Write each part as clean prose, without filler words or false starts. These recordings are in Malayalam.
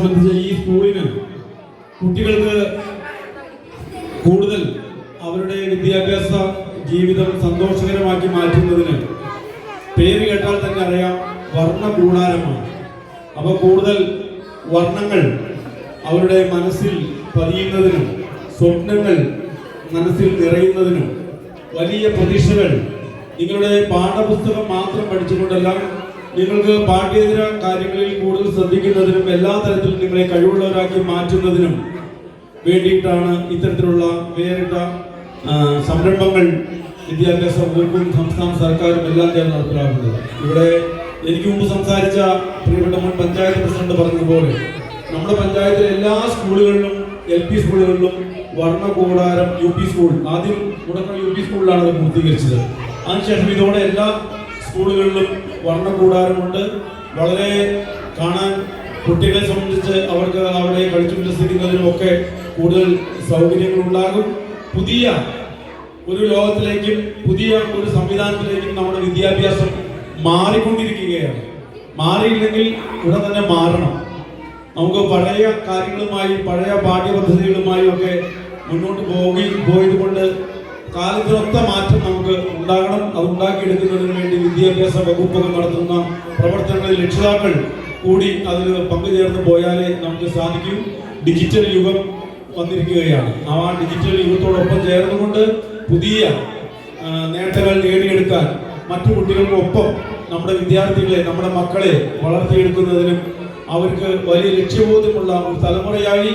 സംബന്ധിച്ച് ഈ സ്കൂളിന് കുട്ടികൾക്ക് കൂടുതൽ അവരുടെ വിദ്യാഭ്യാസ ജീവിതം സന്തോഷകരമാക്കി മാറ്റുന്നതിന് പേര് കേട്ടാൽ തന്നെ അറിയാം വർണ്ണകൂടാരമാണ്. അപ്പോൾ കൂടുതൽ വർണ്ണങ്ങൾ അവരുടെ മനസ്സിൽ പതിയുന്നതിനും സ്വപ്നങ്ങൾ മനസ്സിൽ നിറയുന്നതിനും വലിയ പ്രതീക്ഷകൾ നിങ്ങളുടെ പാഠപുസ്തകം മാത്രം പഠിച്ചുകൊണ്ടല്ല, നിങ്ങൾക്ക് പാഠ്യേതര കാര്യങ്ങളിൽ കൂടുതൽ ശ്രദ്ധിക്കുന്നതിനും എല്ലാ തരത്തിലും നിങ്ങളെ കഴിവുള്ളവരാക്കി മാറ്റുന്നതിനും വേണ്ടിയിട്ടാണ് ഇത്തരത്തിലുള്ള വേറിട്ട സംരംഭങ്ങൾ വിദ്യാഭ്യാസ വകുപ്പും സംസ്ഥാന സർക്കാരും എല്ലാം ചേർന്ന് നടപ്പിലാക്കുന്നത്. ഇവിടെ എനിക്ക് മുമ്പ് സംസാരിച്ച പ്രിയപ്പെട്ട മുൻ പഞ്ചായത്ത് പ്രസിഡന്റ് പറഞ്ഞതുപോലെ നമ്മുടെ പഞ്ചായത്തിലെ എല്ലാ സ്കൂളുകളിലും LP സ്കൂളുകളിലും വർണ്ണകൂടാരം UP സ്കൂൾ, ആദ്യം മുടക്കം UP സ്കൂളിലാണ് അത് പൂർത്തീകരിച്ചത്. അതിനുശേഷം ഇതോടെ എല്ലാ സ്കൂളുകളിലും വർണ്ണകൂടാരമുണ്ട്. വളരെ കാണാൻ കുട്ടികളെ സംബന്ധിച്ച് അവർക്ക് അവിടെ കളിച്ചുല്ലസിക്കുന്നതിനുമൊക്കെ കൂടുതൽ സൗകര്യങ്ങൾ ഉണ്ടാകും. പുതിയ ഒരു ലോകത്തിലേക്കും പുതിയ ഒരു സംവിധാനത്തിലേക്കും നമ്മുടെ വിദ്യാഭ്യാസം മാറിക്കൊണ്ടിരിക്കുകയാണ്. മാറിയില്ലെങ്കിൽ ഉടൻ തന്നെ മാറണം. നമുക്ക് പഴയ കാര്യങ്ങളുമായി പഴയ പാഠ്യപദ്ധതികളുമായും ഒക്കെ മുന്നോട്ട് പോയത് കൊണ്ട് കാലത്തിനൊത്ത മാറ്റം നമുക്ക് ഉണ്ടാകണം. അത് ഉണ്ടാക്കിയെടുക്കുന്നതിന് വേണ്ടി വിദ്യാഭ്യാസ വകുപ്പൊക്കെ നടത്തുന്ന പ്രവർത്തനങ്ങളിൽ രക്ഷിതാക്കൾ കൂടി അതിൽ പങ്കുചേർന്ന് പോയാലേ നമുക്ക് സാധിക്കും. ഡിജിറ്റൽ യുഗം വന്നിരിക്കുകയാണ്. ആ ഡിജിറ്റൽ യുഗത്തോടൊപ്പം ചേർന്നുകൊണ്ട് പുതിയ നേട്ടങ്ങൾ നേടിയെടുക്കാൻ മറ്റു കുട്ടികൾക്കൊപ്പം നമ്മുടെ വിദ്യാർത്ഥികളെ, നമ്മുടെ മക്കളെ വളർത്തിയെടുക്കുന്നതിനും അവർക്ക് വലിയ ലക്ഷ്യബോധമുള്ള ഒരു തലമുറയായി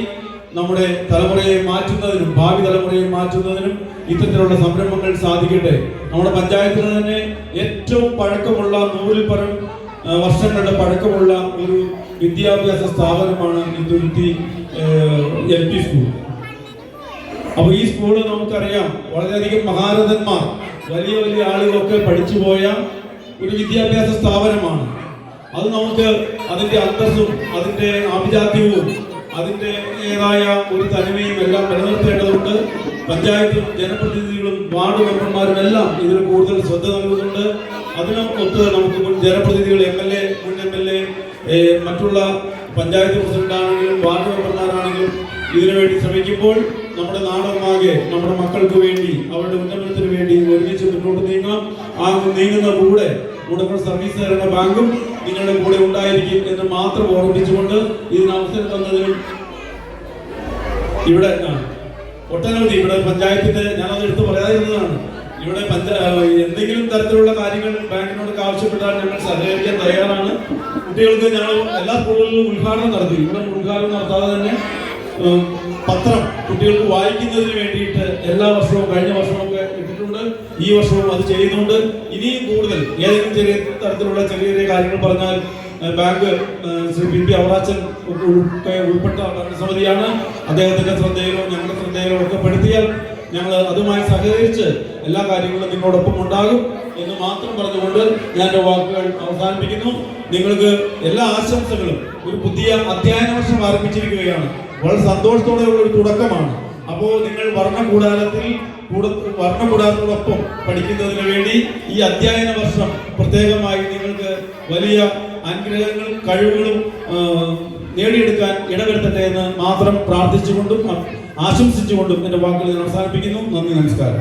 നമ്മുടെ തലമുറയെ മാറ്റുന്നതിനും ഭാവി തലമുറയെ മാറ്റുന്നതിനും ഇത്തരത്തിലുള്ള സംരംഭങ്ങൾ സാധിക്കട്ടെ. നമ്മുടെ പഞ്ചായത്തിന് തന്നെ ഏറ്റവും പഴക്കമുള്ള 100-ൽ പരം വർഷങ്ങളുടെ പഴക്കമുള്ള ഒരു വിദ്യാഭ്യാസ സ്ഥാപനമാണ് ഈ തുരുത്തി LP സ്കൂൾ. അപ്പോൾ ഈ സ്കൂള് നമുക്കറിയാം വളരെയധികം മഹാരഥന്മാർ, വലിയ വലിയ ആളുകളൊക്കെ പഠിച്ചു പോയ ഒരു വിദ്യാഭ്യാസ സ്ഥാപനമാണ്. അത് നമുക്ക് അതിൻ്റെ അന്തസ്സും അതിൻ്റെ ആഭിജാത്യവും അതിൻ്റെതായ ഒരു തനിമയും എല്ലാം നിലനിർത്തേണ്ടതുണ്ട്. പഞ്ചായത്തും ജനപ്രതിനിധികളും വാർഡ് മെമ്പർമാരും എല്ലാം ഇതിന് കൂടുതൽ ശ്രദ്ധ നൽകുന്നുണ്ട്. അതിനൊത്ത് നമുക്ക് മുൻ ജനപ്രതിനിധികൾ, മുൻ MLA, മറ്റുള്ള പഞ്ചായത്ത് പ്രസിഡന്റാണെങ്കിലും വാർഡ് മെമ്പർമാരാണെങ്കിലും ഇതിനുവേണ്ടി ശ്രമിക്കുമ്പോൾ നമ്മുടെ നാടൊന്നാകെ നമ്മുടെ മക്കൾക്ക് വേണ്ടി അവരുടെ ഉന്നമനത്തിന് വേണ്ടി ഒരുമിച്ച് മുന്നോട്ട് നീങ്ങാം. ആ നീങ്ങുന്ന കൂടെ മുടക്കം സർവീസ് സഹകരണ ബാങ്കും നിങ്ങളുടെ കൂടെ ഉണ്ടായിരിക്കും എന്ന് മാത്രം ഓർമ്മിപ്പിച്ചുകൊണ്ട് ഇതിന് അവസരം തന്നതിനും ഇവിടെ ഒട്ടനവധി ഇവിടെ പഞ്ചായത്തിന്റെ ഞാനത് എടുത്ത് പറയാതിരുന്നതാണ്. ഇവിടെ എന്തെങ്കിലും തരത്തിലുള്ള കാര്യങ്ങൾ ബാങ്കിനോടൊക്കെ ആവശ്യപ്പെട്ടാൽ ഞങ്ങൾ സഹകരിക്കാൻ തയ്യാറാണ്. കുട്ടികൾക്ക് ഞങ്ങൾ എല്ലാ സ്കൂളുകളിലും ഉദ്ഘാടനം നടത്തി. ഇവിടെ ഉദ്ഘാടനം നടത്താതെ തന്നെ പത്രം കുട്ടികൾക്ക് വായിക്കുന്നതിന് വേണ്ടിയിട്ട് എല്ലാ വർഷവും കഴിഞ്ഞ വർഷമൊക്കെ ഇട്ടിട്ടുണ്ട്. ഈ വർഷവും അത് ചെയ്യുന്നുണ്ട്. ഇനിയും കൂടുതൽ ഏതെങ്കിലും ചെറിയ തരത്തിലുള്ള ചെറിയ ചെറിയ കാര്യങ്ങൾ പറഞ്ഞാൽ ബാങ്ക് ശ്രീ PP അവറാച്ചൻ ഉൾപ്പെട്ട സമിതിയാണ്. അദ്ദേഹത്തിന്റെ ശ്രദ്ധയിലോ ഞങ്ങളുടെ ശ്രദ്ധയിലോ ഒക്കെ പെടുത്തിയാൽ ഞങ്ങൾ അതുമായി സഹകരിച്ച് എല്ലാ കാര്യങ്ങളും നിങ്ങളോടൊപ്പം ഉണ്ടാകും എന്ന് മാത്രം പറഞ്ഞുകൊണ്ട് ഞാൻ എൻ്റെ വാക്കുകൾ അവസാനിപ്പിക്കുന്നു. നിങ്ങൾക്ക് എല്ലാ ആശംസകളും. ഒരു പുതിയ അധ്യയന വർഷം ആരംഭിച്ചിരിക്കുകയാണ്. വളരെ സന്തോഷത്തോടെയുള്ള ഒരു തുടക്കമാണ്. അപ്പോൾ നിങ്ങൾ വർണ്ണകൂടാരത്തോടൊപ്പം പഠിക്കുന്നതിന് വേണ്ടി ഈ അധ്യയന വർഷം പ്രത്യേകമായി നിങ്ങൾക്ക് വലിയ അനുഗ്രഹങ്ങളും കഴിവുകളും നേടിയെടുക്കാൻ ഇടവരുത്തട്ടെ എന്ന് മാത്രം പ്രാർത്ഥിച്ചുകൊണ്ടും ആശംസിച്ചുകൊണ്ടും എൻ്റെ വാക്കുകൾ അവസാനിപ്പിക്കുന്നു. നന്ദി, നമസ്കാരം.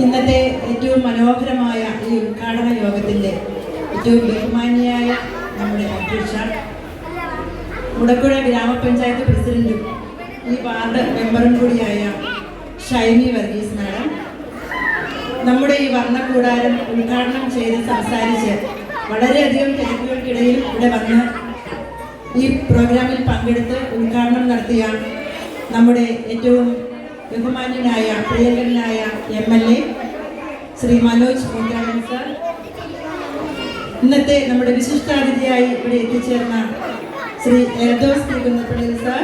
ഇന്നത്തെ ഏറ്റവും മനോഹരമായ ഈ ഉദ്ഘാടന യോഗത്തിൻ്റെ ഏറ്റവും ബഹുമാന്യയായ നമ്മുടെ അധ്യക്ഷ, മുടക്കുഴ ഗ്രാമപഞ്ചായത്ത് പ്രസിഡന്റും ഈ വാർഡ് മെമ്പറും കൂടിയായ ഷൈനി വർഗീസ് മാഡം, നമ്മുടെ ഈ വർണ്ണകൂടാരം ഉദ്ഘാടനം ചെയ്ത് സംസാരിച്ച് വളരെയധികം തിരക്കുകൾക്കിടയിൽ ഇവിടെ വന്ന് ഈ പ്രോഗ്രാമിൽ പങ്കെടുത്ത് ഉദ്ഘാടനം നടത്തിയ നമ്മുടെ ഏറ്റവും ബഹുമാന്യനായ പ്രിയങ്കരനായ MLA ശ്രീ മനോജ് മൂക്കാടൻ സാർ, ഇന്നത്തെ നമ്മുടെ വിശിഷ്ടാതിഥിയായി ഇവിടെ എത്തിച്ചേർന്ന ശ്രീ എൽദോസ് കുന്നപ്പള്ളി സാർ,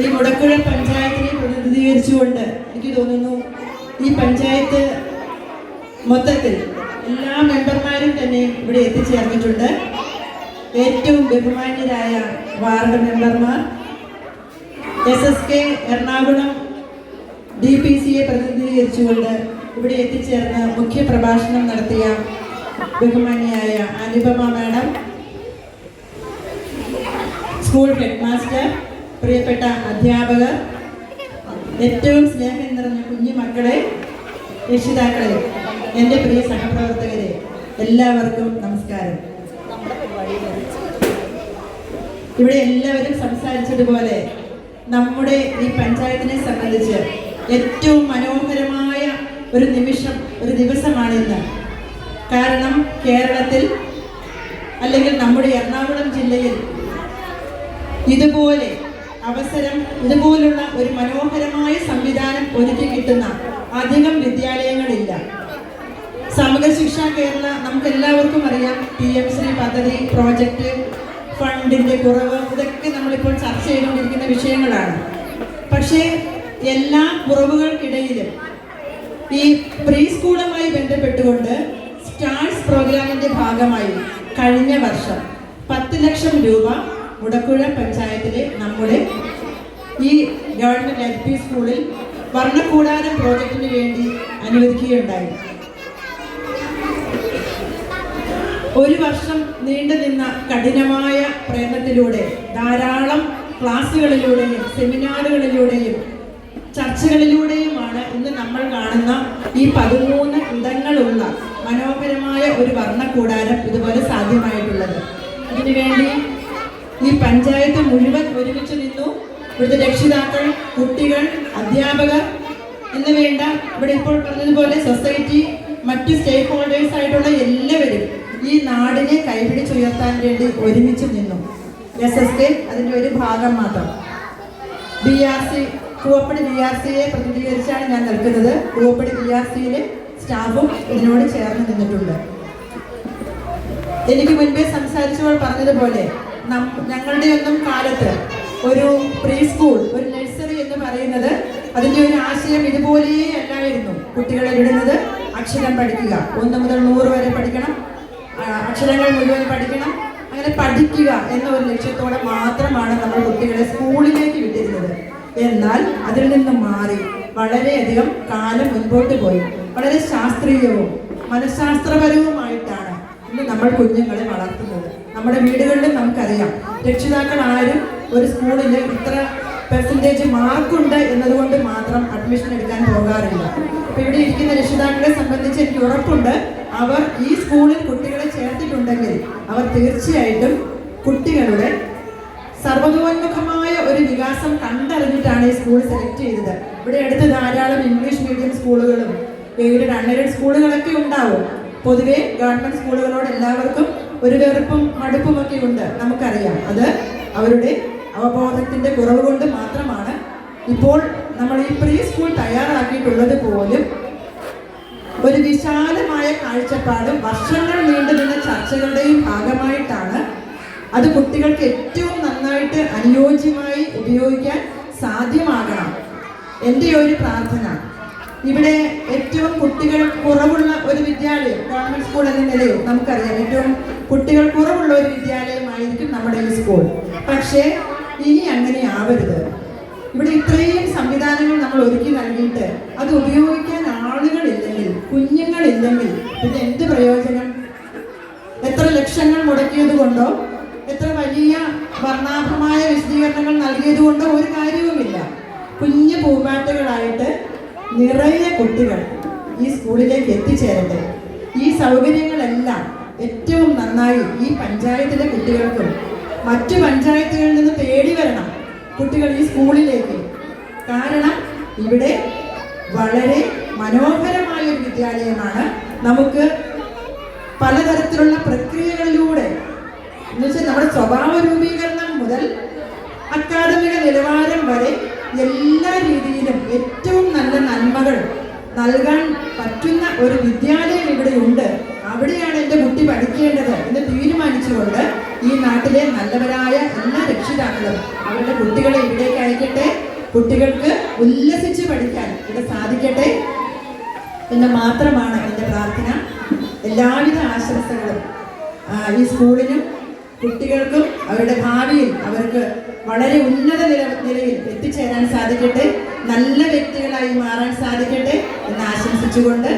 ഈ മുടക്കുഴ പഞ്ചായത്തിനെ പ്രതിനിധീകരിച്ചുകൊണ്ട് എനിക്ക് തോന്നുന്നു ഈ പഞ്ചായത്ത് മൊത്തത്തിൽ എല്ലാ മെമ്പർമാരും തന്നെ ഇവിടെ എത്തിച്ചേർന്നിട്ടുണ്ട്. ഏറ്റവും ബഹുമാന്യരായ വാർഡ് മെമ്പർമാർ, SSK എറണാകുളം DPCയെ പ്രതിനിധീകരിച്ചുകൊണ്ട് ഇവിടെ എത്തിച്ചേർന്ന് മുഖ്യ പ്രഭാഷണം നടത്തിയ ബഹുമാന്യയായ Anupama madam, school head master, പ്രിയപ്പെട്ട അധ്യാപകർ, ഏറ്റവും സ്നേഹം നിറഞ്ഞ കുഞ്ഞു മക്കളെ, രക്ഷിതാക്കളെ, എൻ്റെ പ്രിയ സഹപ്രവർത്തകരെ, എല്ലാവർക്കും നമസ്കാരം. ഇവിടെ എല്ലാവരും സംസാരിച്ചതുപോലെ നമ്മുടെ ഈ പഞ്ചായത്തിനെ സംബന്ധിച്ച് ഏറ്റവും മനോഹരമായ ഒരു നിമിഷം, ഒരു ദിവസമാണിന്ന്. കാരണം കേരളത്തിൽ അല്ലെങ്കിൽ നമ്മുടെ എറണാകുളം ജില്ലയിൽ ഇതുപോലെ അവസരം, ഇതുപോലുള്ള ഒരു മനോഹരമായ സംവിധാനം ഒരുക്കി കിട്ടുന്ന അധികം വിദ്യാലയങ്ങളില്ല. സമഗ്ര ശിക്ഷ കേരള നമുക്ക് എല്ലാവർക്കും അറിയാം. PM ശ്രീ പദ്ധതി, പ്രോജക്റ്റ്, ഫണ്ടിന്റെ കുറവ്, ഇതൊക്കെ നമ്മളിപ്പോൾ ചർച്ച ചെയ്തുകൊണ്ടിരിക്കുന്ന വിഷയങ്ങളാണ്. പക്ഷേ എല്ലാ കുറവുകൾക്കിടയിലും ഈ പ്രീ സ്കൂളുമായി ബന്ധപ്പെട്ടുകൊണ്ട് സ്റ്റാർസ് പ്രോഗ്രാമിന്റെ ഭാഗമായി കഴിഞ്ഞ വർഷം 10 ലക്ഷം രൂപ മുടക്കുഴ പഞ്ചായത്തിലെ നമ്മുടെ ഈ ഗവൺമെന്റ് LP സ്കൂളിൽ വർണ്ണക്കൂടാരം പ്രോജക്റ്റിന് വേണ്ടി അനുവദിക്കുകയുണ്ടായി. ഒരു വർഷം നീണ്ടു നിന്ന കഠിനമായ പ്രയത്നത്തിലൂടെ ധാരാളം ക്ലാസ്സുകളിലൂടെയും സെമിനാറുകളിലൂടെയും ചർച്ചകളിലൂടെയുമാണ് ഇന്ന് നമ്മൾ കാണുന്ന ഈ 13 ഇടങ്ങളുള്ള മനോഹരമായ ഒരു വർണ്ണക്കൂടാരം ഇതുപോലെ സാധ്യമായിട്ടുള്ളത്. ഇതിനുവേണ്ടി ഈ പഞ്ചായത്ത് മുഴുവൻ ഒരുമിച്ച് നിന്നു. ഇവിടുത്തെ രക്ഷിതാക്കൾ, കുട്ടികൾ, അധ്യാപകർ എന്ന് വേണ്ട, ഇവിടെ ഇപ്പോൾ പറഞ്ഞതുപോലെ സൊസൈറ്റി, മറ്റ് സ്റ്റേക്ക് ഹോൾഡേഴ്സ് ആയിട്ടുള്ള എല്ലാവരും ഈ നാടിനെ കൈപിടിച്ചുയർത്താൻ വേണ്ടി ഒരുമിച്ച് നിന്നു. SSK അതിൻ്റെ ഒരു ഭാഗം മാത്രം. BRC, കൂവപ്പടി BRCയെ പ്രതിനിധീകരിച്ചാണ് ഞാൻ നിൽക്കുന്നത്. കൂവപ്പടി BRCയിലെ സ്റ്റാഫും ഇതിനോട് ചേർന്ന് നിന്നിട്ടുണ്ട്. എനിക്ക് മുൻപേ സംസാരിച്ചപ്പോൾ പറഞ്ഞതുപോലെ ഞങ്ങളുടെ ഒന്നും കാലത്ത് ഒരു പ്രീ സ്കൂൾ, ഒരു നഴ്സറി എന്ന് പറയുന്നത് അതിൻ്റെ ഒരു ആശയം ഇതുപോലെയേ അല്ലായിരുന്നു. കുട്ടികളെ വിടുന്നത് അക്ഷരം പഠിക്കുക, 1 മുതൽ 100 വരെ പഠിക്കണം, അക്ഷരങ്ങൾ മുഴുവൻ പഠിക്കണം, അങ്ങനെ പഠിക്കുക എന്ന ഒരു ലക്ഷ്യത്തോടെ മാത്രമാണ് നമ്മൾ കുട്ടികളെ സ്കൂളിലേക്ക് വിട്ടിരുന്നത്. എന്നാൽ അതിൽ നിന്ന് മാറി വളരെയധികം കാലം മുൻപോട്ട് പോയി. വളരെ ശാസ്ത്രീയവും മനഃശാസ്ത്രപരവുമായിട്ടാണ് ഇന്ന് നമ്മൾ കുഞ്ഞുങ്ങളെ വളർത്തുന്നത്. നമ്മുടെ വീടുകളിലും നമുക്കറിയാം, രക്ഷിതാക്കൾ ആരും ഒരു സ്കൂളിൽ ഇത്ര പെർസെൻറ്റേജ് മാർക്കുണ്ട് എന്നതുകൊണ്ട് മാത്രം അഡ്മിഷൻ എടുക്കാൻ പോകാറില്ല. അപ്പോൾ ഇവിടെ ഇരിക്കുന്ന രക്ഷിതാക്കളെ സംബന്ധിച്ച് എനിക്ക് ഉറപ്പുണ്ട്, അവർ ഈ സ്കൂളിൽ കുട്ടികളെ ചേർത്തിട്ടുണ്ടെങ്കിൽ അവർ തീർച്ചയായിട്ടും കുട്ടികളുടെ സർവതോന്മുഖമായ ഒരു വികാസം കണ്ടറിഞ്ഞിട്ടാണ് ഈ സ്കൂൾ സെലക്ട് ചെയ്തത്. ഇവിടെ അടുത്ത് ധാരാളം ഇംഗ്ലീഷ് മീഡിയം സ്കൂളുകളും എയ്ഡഡ് അൺഎയ്ഡഡ് സ്കൂളുകളൊക്കെ ഉണ്ടാവും. പൊതുവെ ഗവൺമെന്റ് സ്കൂളുകളോട് എല്ലാവർക്കും ഒരു വെറുപ്പും മടുപ്പും ഒക്കെ ഉണ്ട്, നമുക്കറിയാം. അത് അവരുടെ അവബോധത്തിന്റെ കുറവ് കൊണ്ട് മാത്രമാണ്. ഇപ്പോൾ നമ്മൾ ഈ പ്രീ സ്കൂൾ തയ്യാറാക്കിയിട്ടുള്ളത് പോലും ഒരു വിശാലമായ കാഴ്ചപ്പാടും വർഷങ്ങൾ നീണ്ടുനിന്ന ചർച്ചകളുടെയും ഭാഗമായിട്ടാണ്. അത് കുട്ടികൾക്ക് ഏറ്റവും നന്നായിട്ട് അനുയോജ്യമായി ഉപയോഗിക്കാൻ സാധ്യമാകണം. എൻ്റെ ഒരു പ്രാർത്ഥന, ഇവിടെ ഏറ്റവും കുട്ടികൾ കുറവുള്ള ഒരു വിദ്യാലയം, ഗവൺമെന്റ് സ്കൂൾ എന്ന നിലയിൽ നമുക്കറിയാം ഏറ്റവും കുട്ടികൾ കുറവുള്ള ഒരു വിദ്യാലയമായിരിക്കും നമ്മുടെ ഈ സ്കൂൾ. പക്ഷേ ഇനി അങ്ങനെ ആവരുത്. ഇവിടെ ഇത്രയും സംവിധാനങ്ങൾ നമ്മൾ ഒരുക്കി നൽകിയിട്ട് അത് ഉപയോഗിക്കാൻ ആളുകളില്ലെങ്കിൽ, കുഞ്ഞുങ്ങളില്ലെങ്കിൽ പിന്നെ എന്ത് പ്രയോജനം? എത്ര ലക്ഷങ്ങൾ മുടക്കിയത് കൊണ്ടോ എത്ര വലിയ വർണ്ണാഭമായ വിശദീകരണങ്ങൾ നൽകിയത് കൊണ്ടോ ഒരു കാര്യവുമില്ല. കുഞ്ഞു പൂമ്പാറ്റകളായിട്ട് നിറയെ കുട്ടികൾ ഈ സ്കൂളിലേക്ക് എത്തിച്ചേരട്ടെ. ഈ സൗകര്യങ്ങളെല്ലാം ഏറ്റവും നന്നായി ഈ പഞ്ചായത്തിലെ കുട്ടികൾക്കും മറ്റു പഞ്ചായത്തുകളിൽ നിന്ന് തേടി വരണം കുട്ടികൾ ഈ സ്കൂളിലേക്ക്. കാരണം ഇവിടെ വളരെ മനോഹരമായ ഒരു വിദ്യാലയമാണ്. നമുക്ക് പലതരത്തിലുള്ള പ്രക്രിയകളിലൂടെ എന്നുവെച്ചാൽ നമ്മുടെ സ്വഭാവ രൂപീകരണം മുതൽ അക്കാദമിക നിലവാരം വരെ എല്ലാ രീതിയിലും ഏറ്റവും നല്ല നന്മകൾ നൽകാൻ പറ്റുന്ന ഒരു വിദ്യാലയം ഇവിടെ ഉണ്ട്. അവിടെയാണ് എൻ്റെ കുട്ടി പഠിക്കേണ്ടത് എന്ന് തീരുമാനിച്ചുകൊണ്ട് ഈ നാട്ടിലെ നല്ലവരായ എല്ലാ രക്ഷിതാക്കളും അവരുടെ കുട്ടികളെ ഇവിടേക്ക് അയക്കട്ടെ. കുട്ടികൾക്ക് ഉല്ലസിച്ച് പഠിക്കാൻ ഇവിടെ സാധിക്കട്ടെ എന്ന് മാത്രമാണ് എൻ്റെ പ്രാർത്ഥന. എല്ലാവിധ ആശംസകളും ഈ സ്കൂളിനും കുട്ടികൾക്കും അവരുടെ ഭാവിയിൽ അവർക്ക് വളരെ ഉന്നത നിലയിൽ എത്തിച്ചേരാൻ സാധിക്കട്ടെ, നല്ല വ്യക്തികളായി മാറാൻ സാധിക്കട്ടെ എന്ന് ആശംസിച്ചുകൊണ്ട്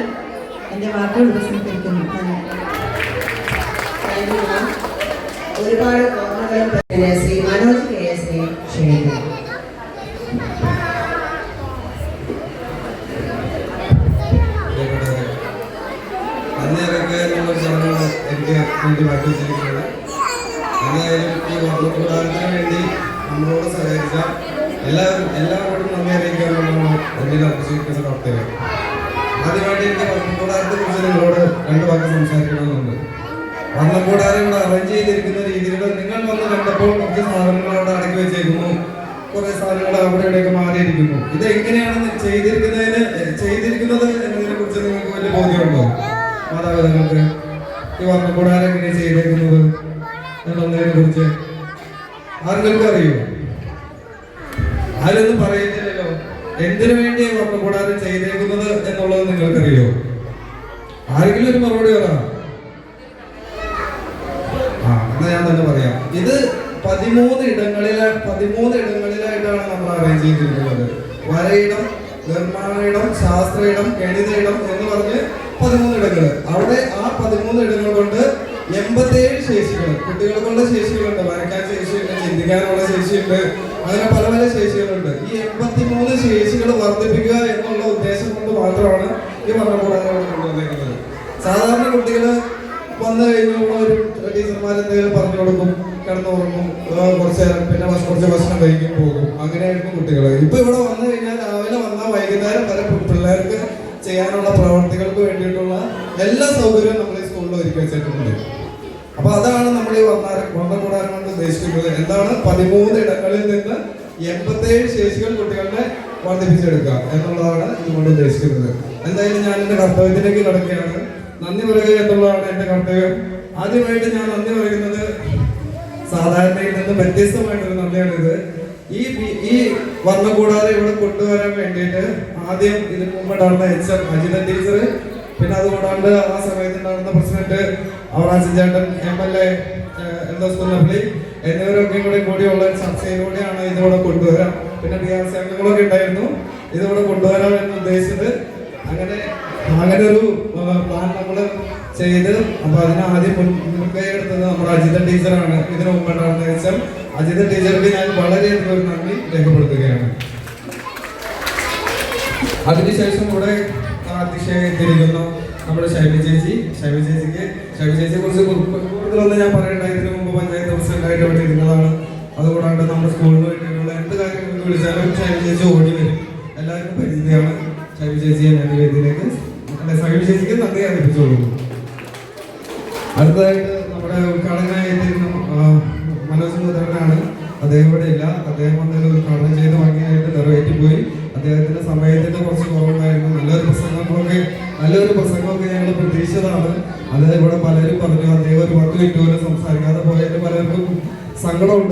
എൻ്റെ വാക്കുകൾ ഉപസംഹരിക്കുന്നു. ഒരുപാട് ഓർമ്മകളും ശ്രീ മനോജ് KS ക്ഷണിക്കുന്നു. എനിക്ക് വേണ്ടി മാറ്റി വെച്ചിരിക്കുന്നത് എന്തായാലും ഈ വർണ്ണക്കൂടാരത്തിന് വേണ്ടി നമ്മളോട് സഹകരിച്ച എല്ലാവരോടും നന്ദി അറിയിക്കാനുള്ളതാണ് എന്നിൽ അർപ്പിച്ചിരിക്കുന്ന കർത്തവ്യം. ആദ്യമായിട്ട് എനിക്ക് വർണ്ണക്കൂടാരത്തെ കുറിച്ച് നിങ്ങളോട് 2 വാക്ക് സംസാരിക്കണമെന്നുണ്ട്. വർണ്ണക്കൂടാരം ഇവിടെ അറേഞ്ച് ചെയ്തിരിക്കുന്ന രീതിയിൽ നിങ്ങൾ വന്ന് കണ്ടപ്പോൾ കുറച്ച് സാധനങ്ങൾ അവിടെ അടക്കി വെച്ചേക്കുന്നു, കുറെ സാധനങ്ങൾ അവിടെ ഇവിടെയൊക്കെ മാറിയിരിക്കുന്നു. ഇത് എങ്ങനെയാണ് ചെയ്തിരിക്കുന്നത് എന്നതിനെ കുറിച്ച് നിങ്ങൾക്ക് വലിയ ബോധ്യമുണ്ടോ? മാതാപിതാക്കൾക്ക് ഈ വർണ്ണക്കൂടാരം എങ്ങനെ ചെയ്തേക്കുന്നത് എന്നുള്ളതിനെ കുറിച്ച് ആർക്കും അറിയോ? ആരൊന്നും പറയുന്നില്ലല്ലോ. എന്തിനു വേണ്ടി വർണ്ണക്കൂടാരം ചെയ്തേക്കുന്നത് എന്നുള്ളത് നിങ്ങൾക്കറിയോ? ആരെങ്കിലും ഒരു മറുപടി പറയാം. എന്നാ ഞാൻ തന്നെ പറയാം. ഇത് 13 ഇടങ്ങളിലായിട്ടാണ് നമ്മൾ അറേഞ്ച് ചെയ്തിരിക്കുന്നത്. വരയിടം, നിർമ്മാണ ഇടം, ശാസ്ത്ര ഇടം, ഗണിത ഇടം എന്ന് പറഞ്ഞ് 13 ഇടങ്ങൾ. അവിടെ ആ 13 ഇടങ്ങൾ കൊണ്ട് 87 ശേഷികൾ, കുട്ടികൾക്കുള്ള ശേഷികളുണ്ട്. വരയ്ക്കാൻ ശേഷിയുണ്ട്, ചിന്തിക്കാനുള്ള ശേഷിയുണ്ട്, അങ്ങനെ പല പല ശേഷികളുണ്ട്. ഈ 83 ശേഷികൾ വർദ്ധിപ്പിക്കുക എന്നുള്ള ഉദ്ദേശം കൊണ്ട് മാത്രമാണ് ഈ വർണ്ണക്കൂടാരം കൊണ്ടുവന്നിരിക്കുന്നത്. സാധാരണ കുട്ടികൾ വന്നു കഴിഞ്ഞുള്ള ഒരു ടീച്ചർമാരെന്തെങ്കിലും പറഞ്ഞു കൊടുക്കും, കിടന്നുറങ്ങും, കുറച്ച് നേരം, പിന്നെ കുറച്ച് ഭക്ഷണം കഴിക്കും, പോകും. അങ്ങനെയായിരുന്നു കുട്ടികൾ. ഇപ്പൊ ഇവിടെ വന്നു കഴിഞ്ഞാൽ രാവിലെ വന്നാൽ വൈകുന്നേരം വരെ പിള്ളേർക്ക് ചെയ്യാനുള്ള പ്രവർത്തികൾക്ക് വേണ്ടിയിട്ടുള്ള എല്ലാ സൗകര്യവും നമ്മൾ ഈ സ്കൂളിൽ ഒരുക്കി വെച്ചിട്ടുണ്ട്. അപ്പൊ അതാണ് നമ്മൾ ഈ വർണ്ണക്കൂടാരം കൊണ്ട് ഉദ്ദേശിക്കുന്നത്. എന്താണ്? 13 ഇടങ്ങളിൽ നിന്ന് 87 ശേഷികൾ കുട്ടികളെ വർദ്ധിപ്പിച്ചെടുക്കുക എന്നുള്ളതാണ് ഇതുകൊണ്ട് ഉദ്ദേശിക്കുന്നത്. എന്തായാലും ഞാൻ എന്റെ കർത്തവ്യത്തിലേക്ക് കടക്കുകയാണ്. നന്ദി പറയുക എന്നുള്ളതാണ് എന്റെ കർത്തവ്യം. ആദ്യമായിട്ട് ഞാൻ നന്ദി പറയുന്നത് സാധാരണയിൽ നിന്ന് വ്യത്യസ്തമായിട്ടൊരു നന്ദിയാണിത്. ഈ വർണ്ണക്കൂടാരം ഇവിടെ കൊണ്ടുവരാൻ വേണ്ടിയിട്ട് ആദ്യം ഇതിന് മുമ്പുണ്ടായിരുന്ന HM അജിത ടീച്ചർ, പിന്നെ അതുകൂടാണ്ട് ആ സമയത്ത് ഉണ്ടായിരുന്ന പ്രസിഡന്റ് അവറാച്ചൻ ചേട്ടൻ, MLA കുന്നപ്പള്ളി എന്നിവരൊക്കെ കൂടിയുള്ള ചർച്ചയിലൂടെയാണ് ഇതിവിടെ കൊണ്ടുവരാം. പിന്നെ BRC അംഗങ്ങളൊക്കെ ഉണ്ടായിരുന്നു. ഇതിവിടെ കൊണ്ടുവരാൻ എന്ന് ഉദ്ദേശിച്ചത്. അങ്ങനെ ഒരു പ്ലാൻ നമ്മൾ ചെയ്ത്, അപ്പൊ അതിന് ആദ്യം മുൻകൈ എടുത്തത് നമ്മുടെ അജിത ടീച്ചറാണ്. ഇതിനു മുമ്പുണ്ടായിരുന്ന HM അജിത ടീച്ചർക്ക് ഞാൻ വളരെയധികം ഒരു നന്ദി രേഖപ്പെടുത്തുകയാണ്. അതിനുശേഷം ഇവിടെ അധ്യക്ഷയായിരിക്കുന്ന നമ്മുടെ ഷൈബി ചേച്ചിയെ കുറിച്ച് കൂടുതലൊന്നും ഞാൻ പറയണ്ട. ഇതിനു മുമ്പ് പഞ്ചായത്ത് പ്രസിഡന്റായിട്ട് ഇവിടെ ഇരുന്നതാണ്. അതുകൂടാണ്ട് നമ്മുടെ സ്കൂളിന് വേണ്ടിയിട്ടുള്ള എന്ത് കാര്യങ്ങൾക്ക് വിളിച്ചാലും ഷൈബി ചേച്ചി ഓടി വരും. എല്ലാവർക്കും പരിചയമാണ് ഷൈബി ചേച്ചിയെ. ഞാൻ വേദിയിലേക്ക് ഷൈബി ചേച്ചിക്ക് നന്ദി അറിയിപ്പിച്ചോളൂ. അടുത്തതായിട്ട് നമ്മുടെ ഉദ്ഘാടകനായിട്ടിരുന്ന മനോജ് മുതലാണ്. അദ്ദേഹം ഇവിടെ ഇല്ല. അദ്ദേഹം വന്നതിൽ ഉദ്ഘാടനം ചെയ്ത് ഭംഗിയായിട്ട് നിറവേറ്റിപ്പോയി. അദ്ദേഹത്തിന്റെ സമയത്തിന്റെ കുറച്ച് കുറവുണ്ടായിരുന്നു. നല്ലൊരു പ്രസംഗമൊക്കെ ഞങ്ങൾ പ്രതീക്ഷിച്ചതാണ്. അത് ഇവിടെ പലരും പറഞ്ഞു അദ്ദേഹം ഒരു 10 മിനിറ്റ് പോലും സംസാരിക്കാതെ പോയതിൽ പലർക്കും സങ്കടമുണ്ട്.